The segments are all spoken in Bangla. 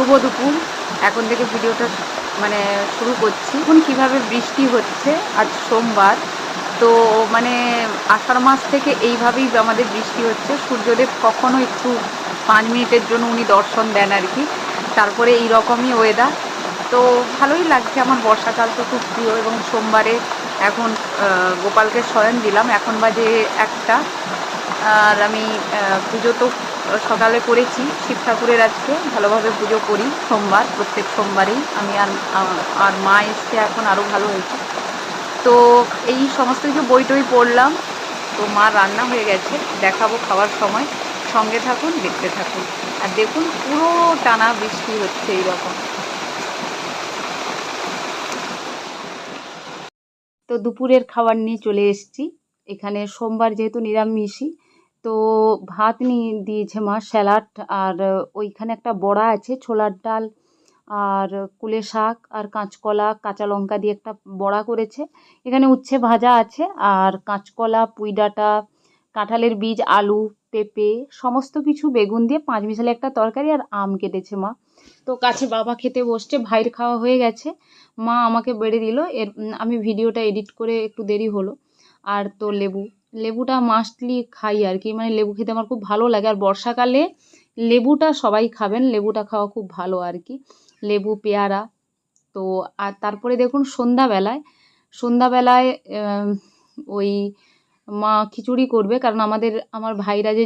শুভ দুপুর। এখন থেকে ভিডিওটা মানে শুরু করছি। এখন কিভাবে বৃষ্টি হচ্ছে, আজ সোমবার। তো মানে আষাঢ় মাস থেকে এইভাবেই আমাদের বৃষ্টি হচ্ছে। সূর্যদেব কখনো একটু 5 মিনিটের জন্য উনি দর্শন দেন আর কি। তারপরে এই রকমই ওয়েদার। তো ভালোই লাগছে। আমার বর্ষাকাল তো খুব প্রিয়। এবং সোমবারে এখন গোপালকে শয়ন দিলাম, এখন বাজে 1টা। আর আমি পুজো তো সকালে করেছি শিব ঠাকুরের। আজকে ভালোভাবে পুজো করি সোমবার, প্রত্যেক সোমবারেই আমি। আর মা এসছে এখন, আরও ভালো হয়েছে। তো এই সমস্ত কিছু বই টই পড়লাম। তো মা রান্না হয়ে গেছে, দেখাবো খাওয়ার সময়। সঙ্গে থাকুন, দেখতে থাকুন। আর দেখুন পুরো টানা বৃষ্টি হচ্ছে এইরকম। তো দুপুরের খাবার নিয়ে চলে এসেছি। এখানে সোমবার যেহেতু নিরামিষই, তো ভাত নিয়ে দিয়েছে মা, স্যালাড, আর ওইখানে একটা বড়া আছে, ছোলার ডাল আর কুলে শাক আর কাঁচকলা, কাঁচা লঙ্কা দিয়ে একটা বড়া করেছে। এখানে উচ্ছে ভাজা আছে, আর কাঁচকলা, পুঁই ডাঁটা, কাঁঠালের বীজ, আলু, পেঁপে, সমস্ত কিছু, বেগুন দিয়ে 5 মিশালি একটা তরকারি, আর আম কেটেছে মা। তো কাছে বাবা খেতে বসছে, ভাইয়ের খাওয়া হয়ে গেছে, মা আমাকে বেড়ে দিল। আমি ভিডিওটা এডিট করে একটু দেরি হলো। আর তো লেবুটা মাস্টলি খাই আর কি, মানে লেবু খেতে আমার খুব ভালো লাগে। আর বর্ষাকালে লেবুটা সবাই খাবেন, লেবুটা খাওয়া খুব ভালো আর কি, লেবু, পেয়ারা। তো আর তারপরে দেখুন সন্ধ্যাবেলায় ওই মা খিচুড়ি করবে, কারণ আমার ভাইরা যে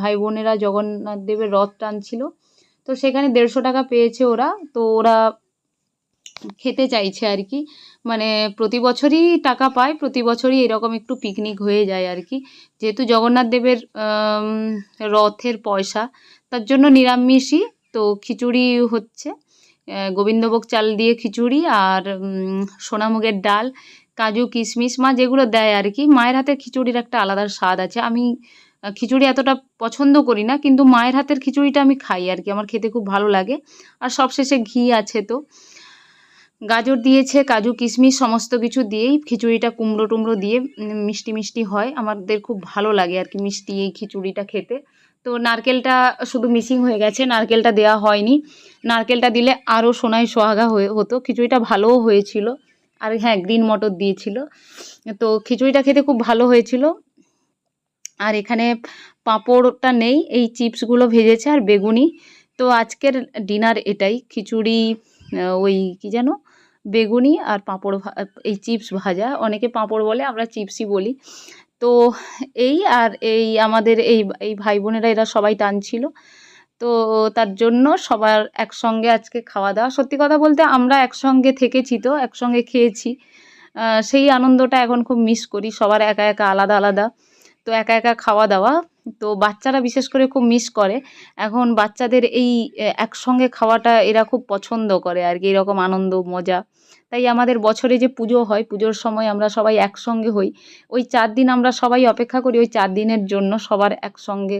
ভাই বোনেরা জগন্নাথ দেবের রথ টানছিল, তো সেখানে 150 টাকা পেয়েছে ওরা। তো ওরা খেতে চাইছে আর কি, মানে প্রতি বছরই টাকা পায়, প্রতি বছরই এরকম একটু পিকনিক হয়ে যায় আর কি। যেহেতু জগন্নাথ দেবের রথের পয়সা, তার জন্য নিরামিষই। তো খিচুড়ি হচ্ছে, গোবিন্দভোগ চাল দিয়ে খিচুড়ি, আর সোনামুগের ডাল, কাজু, কিশমিশ, মা যেগুলো দেয় আর কি। মায়ের হাতের খিচুড়ির একটা আলাদা স্বাদ আছে। আমি খিচুড়ি এতটা পছন্দ করি না, কিন্তু মায়ের হাতের খিচুড়িটা আমি খাই আর কি, আমার খেতে খুব ভালো লাগে। আর সবশেষে ঘি আছে। তো গাজর দিয়েছে, কাজু, কিশমিশ, সমস্ত কিছু দিয়েই খিচুড়িটা, কুমড়ো টুমড়ো দিয়ে মিষ্টি মিষ্টি হয়। আমাদের খুব ভালো লাগে আর কি মিষ্টি এই খিচুড়িটা খেতে। তো নারকেলটা শুধু মিসিং হয়ে গেছে, নারকেলটা দেওয়া হয়নি। নারকেলটা দিলে আরও সোনায় সোহাগা হতো। খিচুড়িটা ভালোও হয়েছিল। আর হ্যাঁ, গ্রিন মটর দিয়েছিল। তো খিচুড়িটা খেতে খুব ভালো হয়েছিল। আর এখানে পাঁপড়টা নেই, এই চিপসগুলো ভেজেছে আর বেগুনি। তো আজকের ডিনার এটাই, খিচুড়ি, ওই কি যেন, বেগুনি আর পাঁপড়, এই চিপস ভাজা। অনেকে পাঁপড় বলে, আমরা চিপসই বলি। তো এই আমাদের এই ভাই বোনেরা এরা সবাই টানছিল। তো তার জন্য সবার একসঙ্গে আজকে খাওয়া দাওয়া। সত্যি কথা বলতে আমরা একসঙ্গে থেকেছি, তো একসঙ্গে খেয়েছি, সেই আনন্দটা এখন খুব মিস করি। সবার একা একা আলাদা আলাদা, তো একা একা খাওয়া দাওয়া। তো বাচ্চারা বিশেষ করে খুব মিস করে। এখন বাচ্চাদের এই একসঙ্গে খাওয়াটা এরা খুব পছন্দ করে আর কি, এরকম আনন্দ মজা। তাই আমাদের বছরে যে পুজো হয়, পুজোর সময় আমরা সবাই একসঙ্গে হই। ওই 4 দিন আমরা সবাই অপেক্ষা করি ওই 4 দিনের জন্য, সবার একসঙ্গে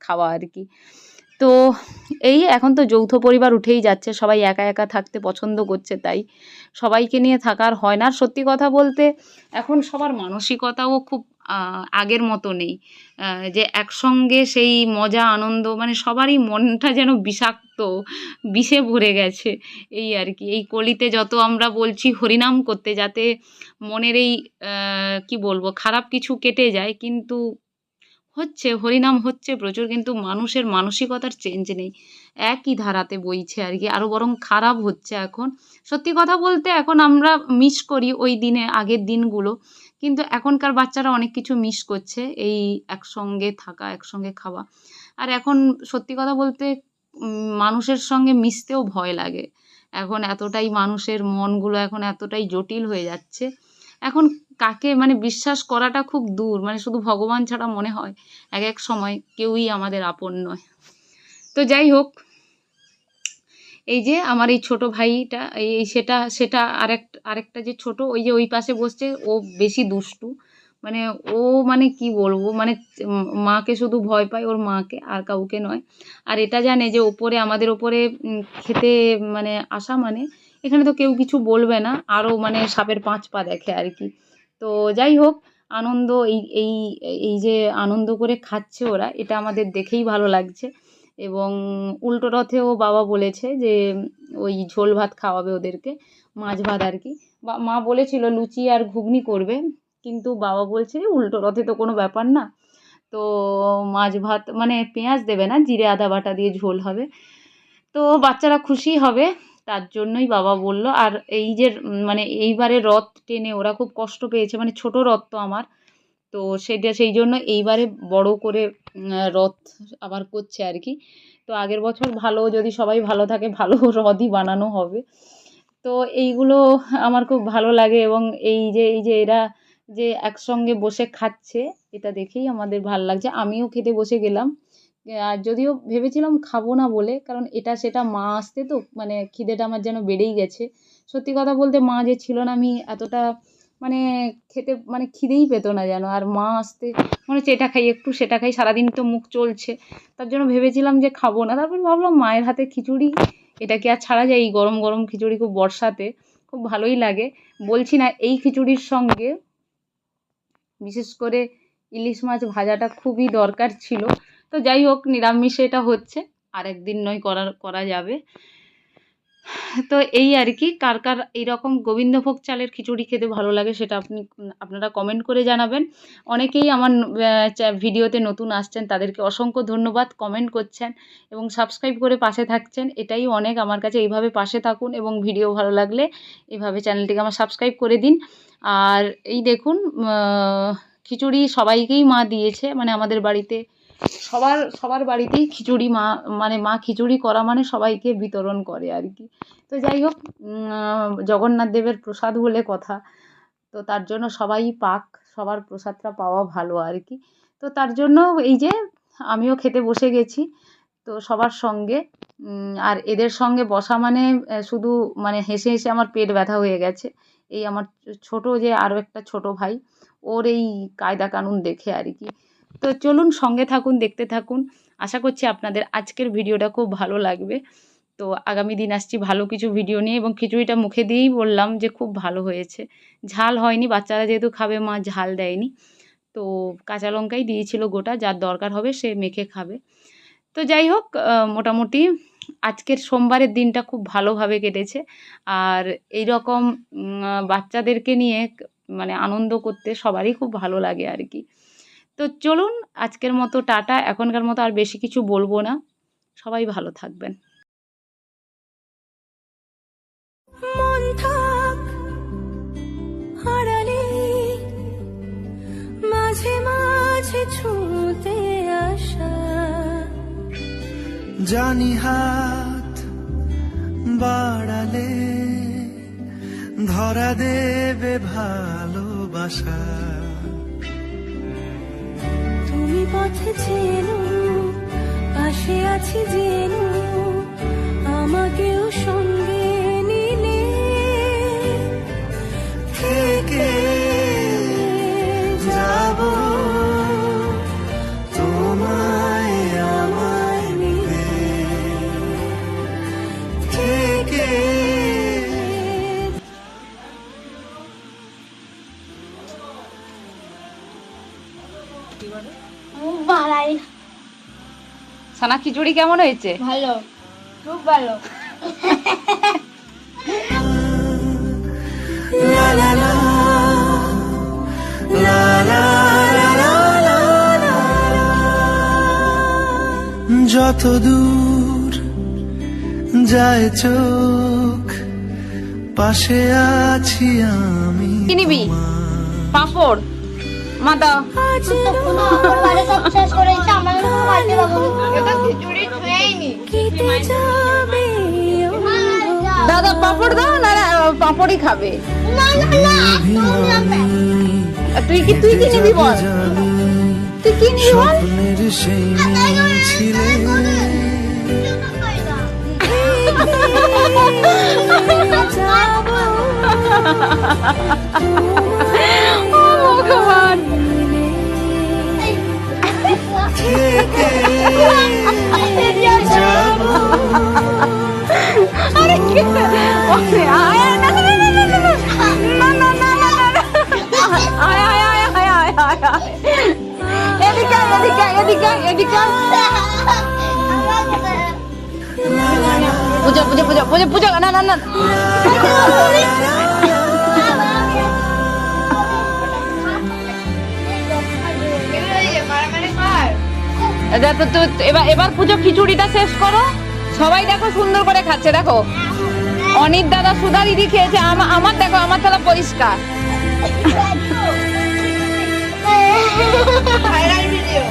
খাওয়া আর কি। তো এখন তো যৌথ পরিবার উঠেই যাচ্ছে, সবাই একা একা থাকতে পছন্দ করছে, তাই সবাইকে নিয়ে থাকার হয় না। আর সত্যি কথা বলতে এখন সবার মানসিকতাও খুব আগের মতো নেই, যে একসঙ্গে সেই মজা আনন্দ, মানে সবারই মনটা যেন বিষাক্ত, বিষে ভরে গেছে এই আর কি। এই কলিতে যত আমরা বলছি হরিনাম করতে, যাতে মনের এই কি বলবো, খারাপ কিছু কেটে যায়, কিন্তু হরিনাম হচ্ছে প্রচুর, কিন্তু মানুষের মানসিকতার চেঞ্জ নেই, একই ধারাতে বইছে আর কি, আরও বরং খারাপ হচ্ছে এখন। সত্যি কথা বলতে এখন আমরা মিস করি ওই দিনে, আগের দিনগুলো, কিন্তু এখনকার বাচ্চারা অনেক কিছু মিস করছে, এই একসঙ্গে থাকা, একসঙ্গে খাওয়া। আর এখন সত্যি কথা বলতে মানুষের সঙ্গে মিশতেও ভয় লাগে। এখন এতটাই মানুষের মনগুলো এখন এতটাই জটিল হয়ে যাচ্ছে, এখন কাকে মানে বিশ্বাস করাটা খুব দূর, মানে শুধু ভগবান ছাড়া মনে হয় এক সময় কেউই আমাদের আপন নয়। তো যাই হোক, এই যে আমার এই ছোট ভাইটা, সেটা আরেকটা যে ছোট, ওই যে ওই পাশে বসছে, ও বেশি দুষ্টু। মানে ও, মানে কি বলবো, মানে মাকে শুধু ভয় পায়, ওর মাকে, আর কাউকে নয়। আর এটা জানে যে আমাদের ওপরে খেতে মানে আসা মানে এখানে তো কেউ কিছু বলবে না, আরও মানে সাপের 5 পা দেখে আর কি। তো যাই হোক, আনন্দ, এই এই এই যে আনন্দ করে খাচ্ছে ওরা, এটা আমাদের দেখেই ভালো লাগছে, এবং উল্টো রথেও বাবা বলেছে যে ওই ঝোল ভাত খাওয়াবে ওদেরকে, মাছ ভাত আর কি। বা মা বলেছিল লুচি আর ঘুগনি করবে, কিন্তু বাবা বলছে যে উল্টো রথে তো কোনো ব্যাপার না, তো মাছ ভাত মানে পেঁয়াজ দেবে না, জিরে আদা বাটা দিয়ে ঝোল হবে, তো বাচ্চারা খুশি হবে, তার জন্যই বাবা বলল। আর এই যে মানে এইবারে রথ টেনে ওরা খুব কষ্ট পেয়েছে, মানে ছোট রথ তো আমার, তো সেটা সেই জন্য এইবারে বড় করে রথ আবার করছে আর কি। তো আগের বছর ভালো, যদি সবাই ভালো থাকে ভালো রথই বানানো হবে। তো এইগুলো আমার খুব ভালো লাগে, এবং এই যে এরা যে একসঙ্গে বসে খাচ্ছে এটা দেখেই আমাদের ভাল লাগছে। আমিও খেতে বসে গেলাম, আর যদিও ভেবেছিলাম খাবো না বলে, কারণ এটা সেটা মা আসতে তো মানে খিদেটা আমার যেন বেড়েই গেছে। সত্যি কথা বলতে মা যে ছিল না, আমি এতটা মানে খেতে মানে খিদেই পেতো না যেন, আর মা আসতে মনে হচ্ছে এটা খাই একটু সেটা খাই, সারাদিন তো মুখ চলছে, তার জন্য ভেবেছিলাম যে খাবো না। তারপর ভাবলাম মায়ের হাতে খিচুড়ি, এটা কি আর ছাড়া যায়? এই গরম গরম খিচুড়ি খুব বর্ষাতে খুব ভালোই লাগে। বলছি না, এই খিচুড়ির সঙ্গে বিশেষ করে ইলিশ মাছ ভাজাটা খুবই দরকার ছিল। তো যাই হোক, নিরামিষে এটা হচ্ছে, আর একদিন নয় করা যাবে। তো এই আর কি, কার কার এইরকম গোবিন্দভোগ চালের খিচুড়ি খেতে ভালো লাগে সেটা আপনারা কমেন্ট করে জানাবেন। অনেকেই আমার ভিডিওতে নতুন আসছেন, তাদেরকে অসংখ্য ধন্যবাদ, কমেন্ট করছেন এবং সাবস্ক্রাইব করে পাশে থাকছেন, এটাই অনেক আমার কাছে। এইভাবে পাশে থাকুন এবং ভিডিও ভালো লাগলে এইভাবে চ্যানেলটিকে আমার সাবস্ক্রাইব করে দিন। আর এই দেখুন, খিচুড়ি সবাইকেই মা দিয়েছে, মানে আমাদের বাড়িতে সবার বাড়িতেই খিচুড়ি মানে মা খিচুড়ি করা মানে সবাইকে বিতরণ করে আর কি। তো যাই হোক, জগন্নাথ দেবের প্রসাদ বলে কথা, তো তার জন্য সবাই পাক, সবার প্রসাদটা পাওয়া ভালো আর কি। তো তার জন্য এই যে আমিও খেতে বসে গেছি, তো সবার সঙ্গে। আর এদের সঙ্গে বসা মানে শুধু মানে হেসে হেসে আমার পেট ব্যথা হয়ে গেছে। এই আমার ছোট যে আরও একটা ছোট ভাই, ওর এই কায়দা কানুন দেখে আর কি। তো চলুন সঙ্গে থাকুন, দেখতে থাকুন। আশা করছি আপনাদের আজকের ভিডিওটা খুব ভালো লাগবে। তো আগামী দিন আসছি ভালো কিছু ভিডিও নিয়ে, এবং খিচুড়িটা মুখে দিয়েই বললাম যে খুব ভালো হয়েছে। ঝাল হয়নি, বাচ্চারা যেহেতু খাবে, মা ঝাল দেয়নি, তো কাঁচা লঙ্কাই দিয়েছিল গোটা, যার দরকার হবে সে মেখে খাবে। তো যাই হোক, মোটামুটি আজকের সোমবারের দিনটা খুব ভালোভাবে কেটেছে। আর এই রকম বাচ্চাদেরকে নিয়ে মানে আনন্দ করতে সবারই খুব ভালো লাগে আর কি। তো চলুন আজকের মতো টাটা, এখনকার মতো আর বেশি কিছু বলবো না, সবাই ভালো থাকবেন। মন থাক হারালে মাঝে মাঝে ছুঁতে আসা, জানি হাত বাড়ালে ধরা দেবে ভালোবাসা। তুমি পথে চেনো, পাশে আছি জেনো, আমাকেও সঙ্গে নিলে থেকে যাব তোমায় আমার নিলে থেকে। ভালাই সানা খিচুড়ি কেমন হয়েছে? ভালো, খুব ভালো। লা লা লা লা লা লা লা লা। যত দূর যায় চোখ, পাশে আছি আমি। কি নিবি? পাঁপড় মাদা। দাদা পাঁপড় দাও না, পাঁপড়ই খাবে। তুই কি নিবি বল? তুই কি নিবি বল? সেই ছিলে ভগবান, এদিকে এদিকে এদিকে এদিকে পুজো পুজো পুজো পুজো পুজো না না না এবার এবার পুজো খিচুড়িটা শেষ করো। সবাই দেখো সুন্দর করে খাচ্ছে, দেখো অনিত দাদা সুধা দিদি খেয়েছে, আমার দেখো আমার থালা পরিষ্কার। Viral video